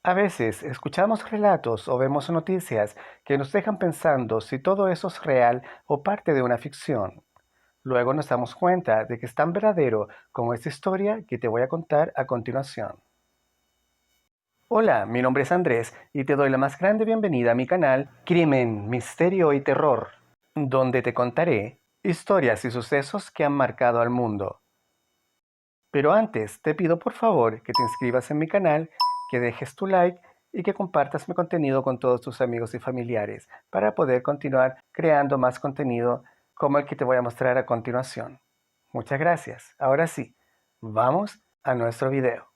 A veces escuchamos relatos o vemos noticias que nos dejan pensando si todo eso es real o parte de una ficción. Luego nos damos cuenta de que es tan verdadero como esta historia que te voy a contar a continuación. Hola, mi nombre es Andrés y te doy la más grande bienvenida a mi canal Crimen, Misterio y Terror, donde te contaré historias y sucesos que han marcado al mundo. Pero antes te pido por favor que te inscribas en mi canal, que dejes tu like y que compartas mi contenido con todos tus amigos y familiares para poder continuar creando más contenido como el que te voy a mostrar a continuación. Muchas gracias. Ahora sí, vamos a nuestro video.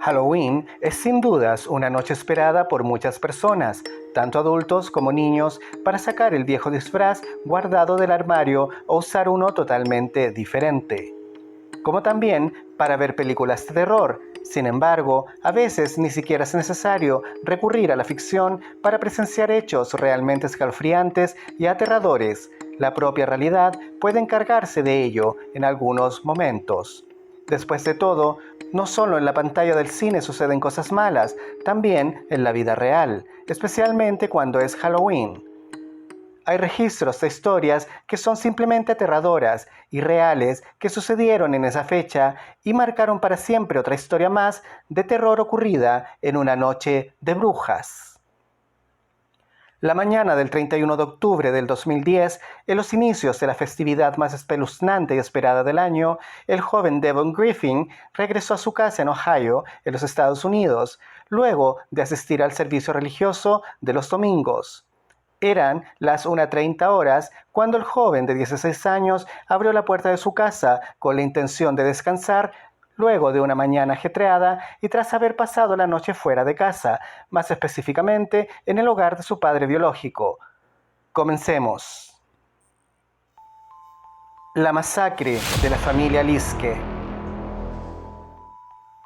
Halloween es sin dudas una noche esperada por muchas personas, tanto adultos como niños, para sacar el viejo disfraz guardado del armario o usar uno totalmente diferente. Como también para ver películas de terror. Sin embargo, a veces ni siquiera es necesario recurrir a la ficción para presenciar hechos realmente escalofriantes y aterradores. La propia realidad puede encargarse de ello en algunos momentos. Después de todo, no solo en la pantalla del cine suceden cosas malas, también en la vida real, especialmente cuando es Halloween. Hay registros de historias que son simplemente aterradoras y reales que sucedieron en esa fecha y marcaron para siempre otra historia más de terror ocurrida en una noche de brujas. La mañana del 31 de octubre del 2010, en los inicios de la festividad más espeluznante y esperada del año, el joven Devon Griffin regresó a su casa en Ohio, en los Estados Unidos, luego de asistir al servicio religioso de los domingos. Eran las 1:30 horas cuando el joven de 16 años abrió la puerta de su casa con la intención de descansar luego de una mañana ajetreada y tras haber pasado la noche fuera de casa, más específicamente en el hogar de su padre biológico. Comencemos. La masacre de la familia Liske.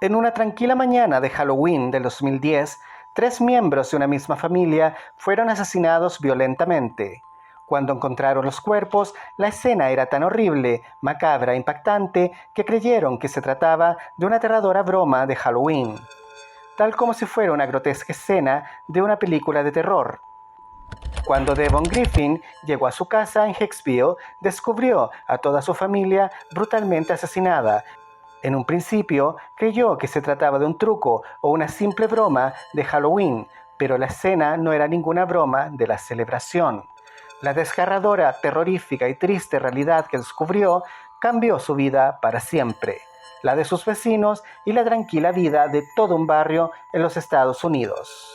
En una tranquila mañana de Halloween del 2010, 3 miembros de una misma familia fueron asesinados violentamente. Cuando encontraron los cuerpos, la escena era tan horrible, macabra e impactante que creyeron que se trataba de una aterradora broma de Halloween, tal como si fuera una grotesca escena de una película de terror. Cuando Devon Griffin llegó a su casa en Hicksville, descubrió a toda su familia brutalmente asesinada. En un principio creyó que se trataba de un truco o una simple broma de Halloween, pero la escena no era ninguna broma de la celebración. La desgarradora, terrorífica y triste realidad que descubrió cambió su vida para siempre, la de sus vecinos y la tranquila vida de todo un barrio en los Estados Unidos.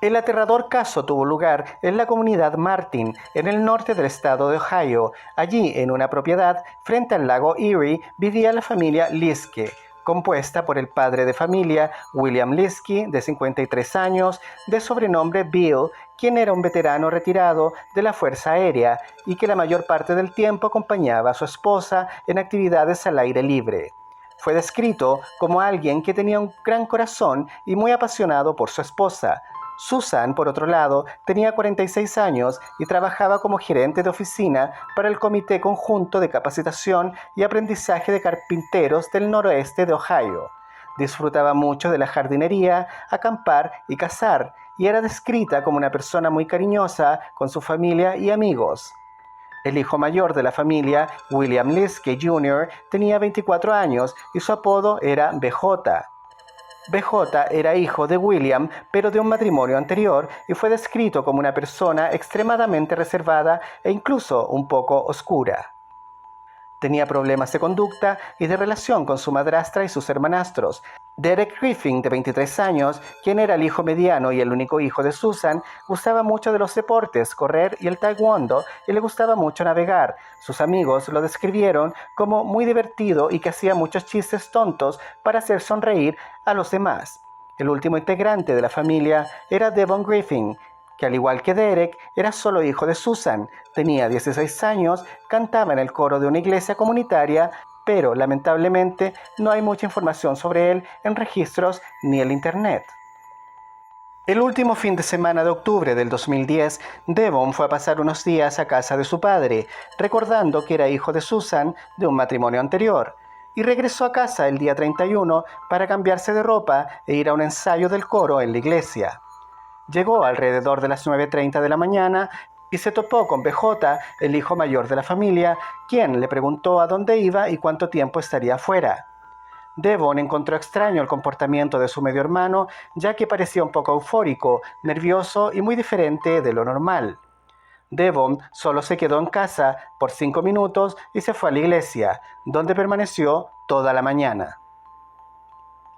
El aterrador caso tuvo lugar en la comunidad Martin, en el norte del estado de Ohio. Allí, en una propiedad frente al lago Erie, vivía la familia Liske, compuesta por el padre de familia, William Liske, de 53 años, de sobrenombre Bill, quien era un veterano retirado de la Fuerza Aérea y que la mayor parte del tiempo acompañaba a su esposa en actividades al aire libre. Fue descrito como alguien que tenía un gran corazón y muy apasionado por su esposa. Susan, por otro lado, tenía 46 años y trabajaba como gerente de oficina para el Comité Conjunto de Capacitación y Aprendizaje de Carpinteros del Noroeste de Ohio. Disfrutaba mucho de la jardinería, acampar y cazar, y era descrita como una persona muy cariñosa con su familia y amigos. El hijo mayor de la familia, William Liske Jr., tenía 24 años y su apodo era BJ. BJ era hijo de William, pero de un matrimonio anterior, y fue descrito como una persona extremadamente reservada e incluso un poco oscura. Tenía problemas de conducta y de relación con su madrastra y sus hermanastros. Derek Griffin, de 23 años, quien era el hijo mediano y el único hijo de Susan, gustaba mucho de los deportes, correr y el taekwondo, y le gustaba mucho navegar. Sus amigos lo describieron como muy divertido y que hacía muchos chistes tontos para hacer sonreír a los demás. El último integrante de la familia era Devon Griffin, que al igual que Derek, era solo hijo de Susan. Tenía 16 años, cantaba en el coro de una iglesia comunitaria, pero lamentablemente no hay mucha información sobre él en registros ni en internet. El último fin de semana de octubre del 2010, Devon fue a pasar unos días a casa de su padre, recordando que era hijo de Susan de un matrimonio anterior, y regresó a casa el día 31 para cambiarse de ropa e ir a un ensayo del coro en la iglesia. Llegó alrededor de las 9:30 de la mañana y se topó con BJ, el hijo mayor de la familia, quien le preguntó a dónde iba y cuánto tiempo estaría afuera. Devon encontró extraño el comportamiento de su medio hermano, ya que parecía un poco eufórico, nervioso y muy diferente de lo normal. Devon solo se quedó en casa por 5 minutos y se fue a la iglesia, donde permaneció toda la mañana.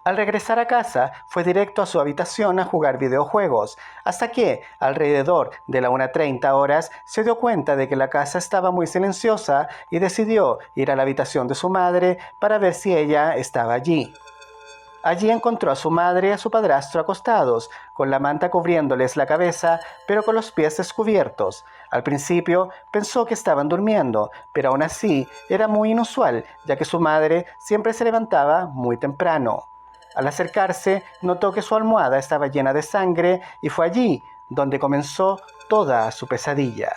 Al regresar a casa, fue directo a su habitación a jugar videojuegos, hasta que, alrededor de la 1:30 horas, se dio cuenta de que la casa estaba muy silenciosa y decidió ir a la habitación de su madre para ver si ella estaba allí. Allí encontró a su madre y a su padrastro acostados, con la manta cubriéndoles la cabeza, pero con los pies descubiertos. Al principio pensó que estaban durmiendo, pero aún así era muy inusual, ya que su madre siempre se levantaba muy temprano. Al acercarse, notó que su almohada estaba llena de sangre y fue allí donde comenzó toda su pesadilla.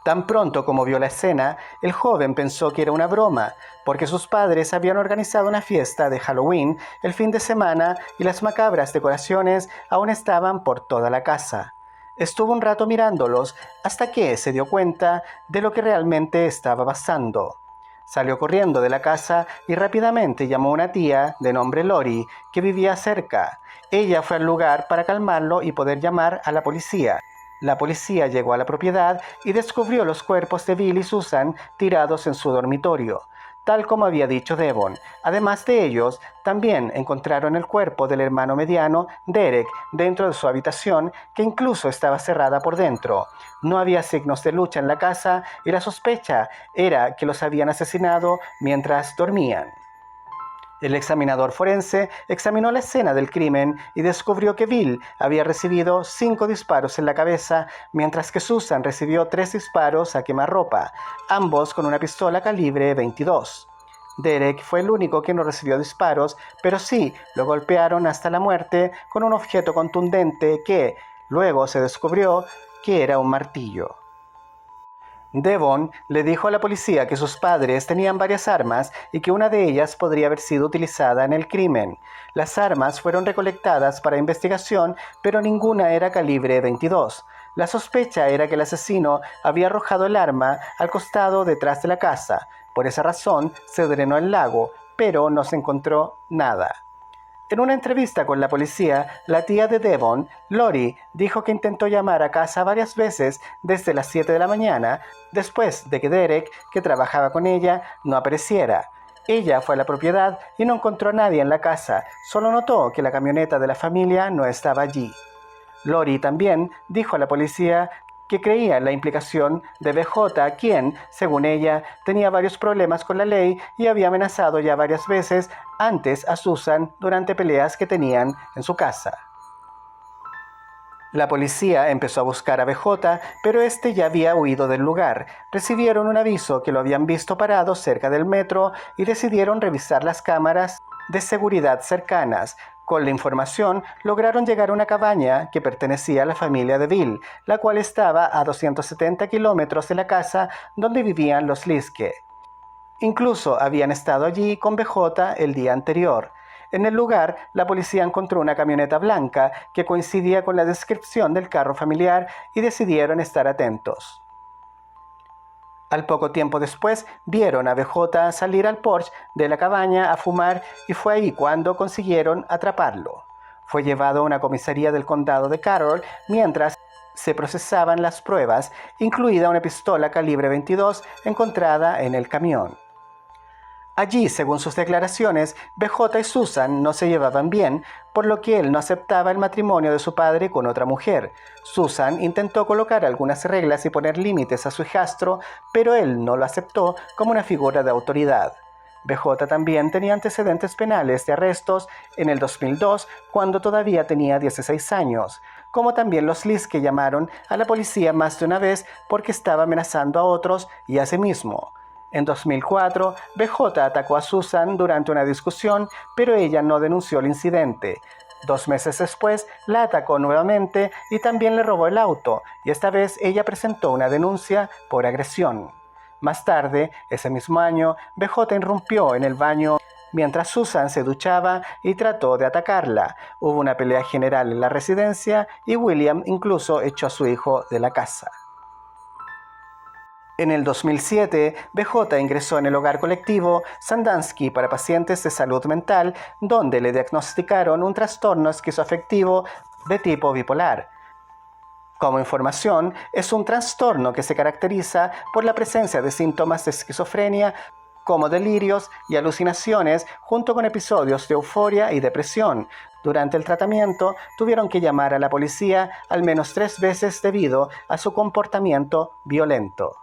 Tan pronto como vio la escena, el joven pensó que era una broma, porque sus padres habían organizado una fiesta de Halloween el fin de semana y las macabras decoraciones aún estaban por toda la casa. Estuvo un rato mirándolos hasta que se dio cuenta de lo que realmente estaba pasando. Salió corriendo de la casa y rápidamente llamó a una tía de nombre Lori que vivía cerca. Ella fue al lugar para calmarlo y poder llamar a la policía. La policía llegó a la propiedad y descubrió los cuerpos de Bill y Susan tirados en su dormitorio, tal como había dicho Devon. Además de ellos, también encontraron el cuerpo del hermano mediano, Derek, dentro de su habitación, que incluso estaba cerrada por dentro. No había signos de lucha en la casa y la sospecha era que los habían asesinado mientras dormían. El examinador forense examinó la escena del crimen y descubrió que Bill había recibido 5 disparos en la cabeza, mientras que Susan recibió 3 disparos a quemarropa, ambos con una pistola calibre 22. Derek fue el único que no recibió disparos, pero sí lo golpearon hasta la muerte con un objeto contundente que luego se descubrió que era un martillo. Devon le dijo a la policía que sus padres tenían varias armas y que una de ellas podría haber sido utilizada en el crimen. Las armas fueron recolectadas para investigación, pero ninguna era calibre 22. La sospecha era que el asesino había arrojado el arma al costado detrás de la casa. Por esa razón se drenó el lago, pero no se encontró nada. En una entrevista con la policía, la tía de Devon, Lori, dijo que intentó llamar a casa varias veces desde las 7 de la mañana, después de que Derek, que trabajaba con ella, no apareciera. Ella fue a la propiedad y no encontró a nadie en la casa, solo notó que la camioneta de la familia no estaba allí. Lori también dijo a la policía que creía en la implicación de BJ, quien, según ella, tenía varios problemas con la ley y había amenazado ya varias veces antes a Susan durante peleas que tenían en su casa. La policía empezó a buscar a BJ, pero este ya había huido del lugar. Recibieron un aviso que lo habían visto parado cerca del metro y decidieron revisar las cámaras de seguridad cercanas. Con la información, lograron llegar a una cabaña que pertenecía a la familia de Bill, la cual estaba a 270 kilómetros de la casa donde vivían los Liske. Incluso habían estado allí con BJ el día anterior. En el lugar, la policía encontró una camioneta blanca que coincidía con la descripción del carro familiar y decidieron estar atentos. Al poco tiempo después, vieron a BJ salir al porche de la cabaña a fumar y fue ahí cuando consiguieron atraparlo. Fue llevado a una comisaría del condado de Carroll mientras se procesaban las pruebas, incluida una pistola calibre 22 encontrada en el camión. Allí, según sus declaraciones, BJ y Susan no se llevaban bien, por lo que él no aceptaba el matrimonio de su padre con otra mujer. Susan intentó colocar algunas reglas y poner límites a su hijastro, pero él no lo aceptó como una figura de autoridad. BJ también tenía antecedentes penales de arrestos en el 2002, cuando todavía tenía 16 años, como también los Liske llamaron a la policía más de una vez porque estaba amenazando a otros y a sí mismo. En 2004, BJ atacó a Susan durante una discusión, pero ella no denunció el incidente. 2 meses después, la atacó nuevamente y también le robó el auto, y esta vez ella presentó una denuncia por agresión. Más tarde, ese mismo año, BJ irrumpió en el baño mientras Susan se duchaba y trató de atacarla. Hubo una pelea general en la residencia y William incluso echó a su hijo de la casa. En el 2007, BJ ingresó en el hogar colectivo Sandansky para pacientes de salud mental, donde le diagnosticaron un trastorno esquizoafectivo de tipo bipolar. Como información, es un trastorno que se caracteriza por la presencia de síntomas de esquizofrenia como delirios y alucinaciones junto con episodios de euforia y depresión. Durante el tratamiento tuvieron que llamar a la policía al menos 3 veces debido a su comportamiento violento.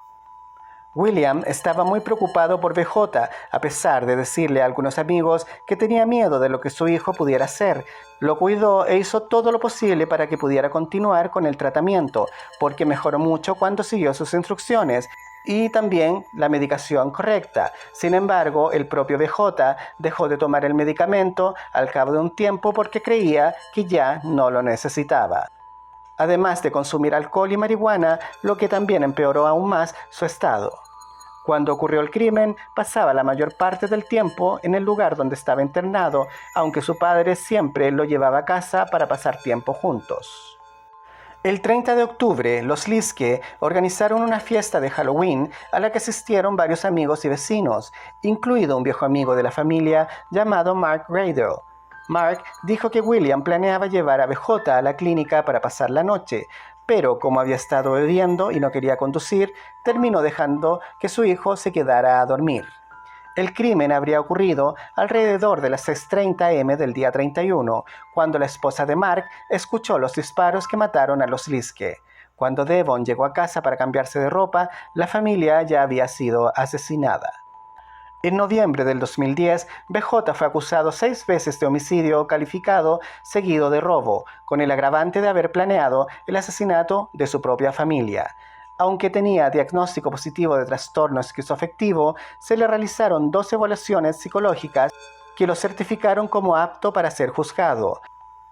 William estaba muy preocupado por BJ, a pesar de decirle a algunos amigos que tenía miedo de lo que su hijo pudiera hacer. Lo cuidó e hizo todo lo posible para que pudiera continuar con el tratamiento, porque mejoró mucho cuando siguió sus instrucciones y también la medicación correcta. Sin embargo, el propio BJ dejó de tomar el medicamento al cabo de un tiempo porque creía que ya no lo necesitaba. Además de consumir alcohol y marihuana, lo que también empeoró aún más su estado. Cuando ocurrió el crimen, pasaba la mayor parte del tiempo en el lugar donde estaba internado, aunque su padre siempre lo llevaba a casa para pasar tiempo juntos. El 30 de octubre, los Liske organizaron una fiesta de Halloween a la que asistieron varios amigos y vecinos, incluido un viejo amigo de la familia llamado Mark Radel. Mark dijo que William planeaba llevar a BJ a la clínica para pasar la noche, pero como había estado bebiendo y no quería conducir, terminó dejando que su hijo se quedara a dormir. El crimen habría ocurrido alrededor de las 6:30 am del día 31, cuando la esposa de Mark escuchó los disparos que mataron a los Liske. Cuando Devon llegó a casa para cambiarse de ropa, la familia ya había sido asesinada. En noviembre del 2010, BJ fue acusado 6 veces de homicidio calificado seguido de robo, con el agravante de haber planeado el asesinato de su propia familia. Aunque tenía diagnóstico positivo de trastorno esquizoafectivo, se le realizaron 2 evaluaciones psicológicas que lo certificaron como apto para ser juzgado.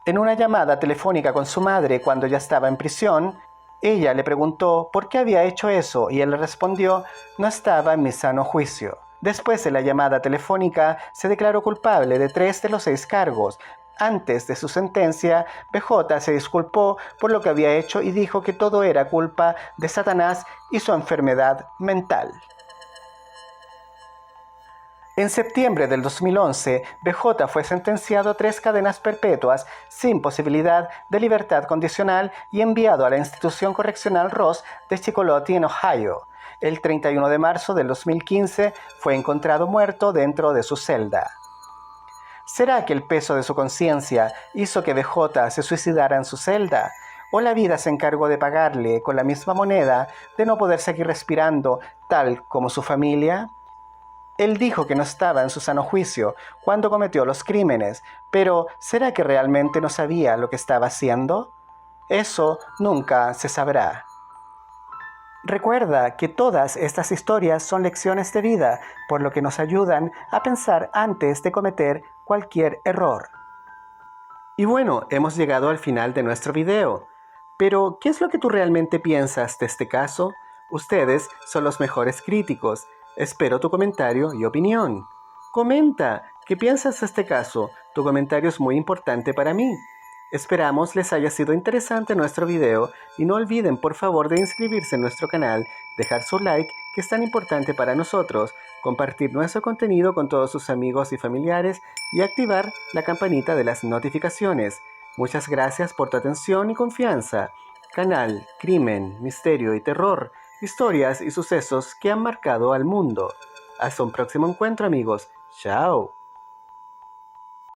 En una llamada telefónica con su madre cuando ya estaba en prisión, ella le preguntó por qué había hecho eso y él le respondió: "No estaba en mi sano juicio". Después de la llamada telefónica, se declaró culpable de 3 de los 6 cargos. Antes de su sentencia, BJ se disculpó por lo que había hecho y dijo que todo era culpa de Satanás y su enfermedad mental. En septiembre del 2011, BJ fue sentenciado a 3 cadenas perpetuas sin posibilidad de libertad condicional y enviado a la institución correccional Ross de Chicolotti en Ohio. El 31 de marzo del 2015 fue encontrado muerto dentro de su celda. ¿Será que el peso de su conciencia hizo que BJ se suicidara en su celda? ¿O la vida se encargó de pagarle con la misma moneda de no poder seguir respirando tal como su familia? Él dijo que no estaba en su sano juicio cuando cometió los crímenes, pero ¿será que realmente no sabía lo que estaba haciendo? Eso nunca se sabrá. Recuerda que todas estas historias son lecciones de vida, por lo que nos ayudan a pensar antes de cometer cualquier error. Y bueno, hemos llegado al final de nuestro video. Pero, ¿qué es lo que tú realmente piensas de este caso? Ustedes son los mejores críticos. Espero tu comentario y opinión. Comenta, ¿qué piensas de este caso? Tu comentario es muy importante para mí. Esperamos les haya sido interesante nuestro video y no olviden por favor de inscribirse en nuestro canal, dejar su like que es tan importante para nosotros, compartir nuestro contenido con todos sus amigos y familiares y activar la campanita de las notificaciones. Muchas gracias por tu atención y confianza. Canal Crimen, Misterio y Terror, historias y sucesos que han marcado al mundo. Hasta un próximo encuentro amigos. Chao.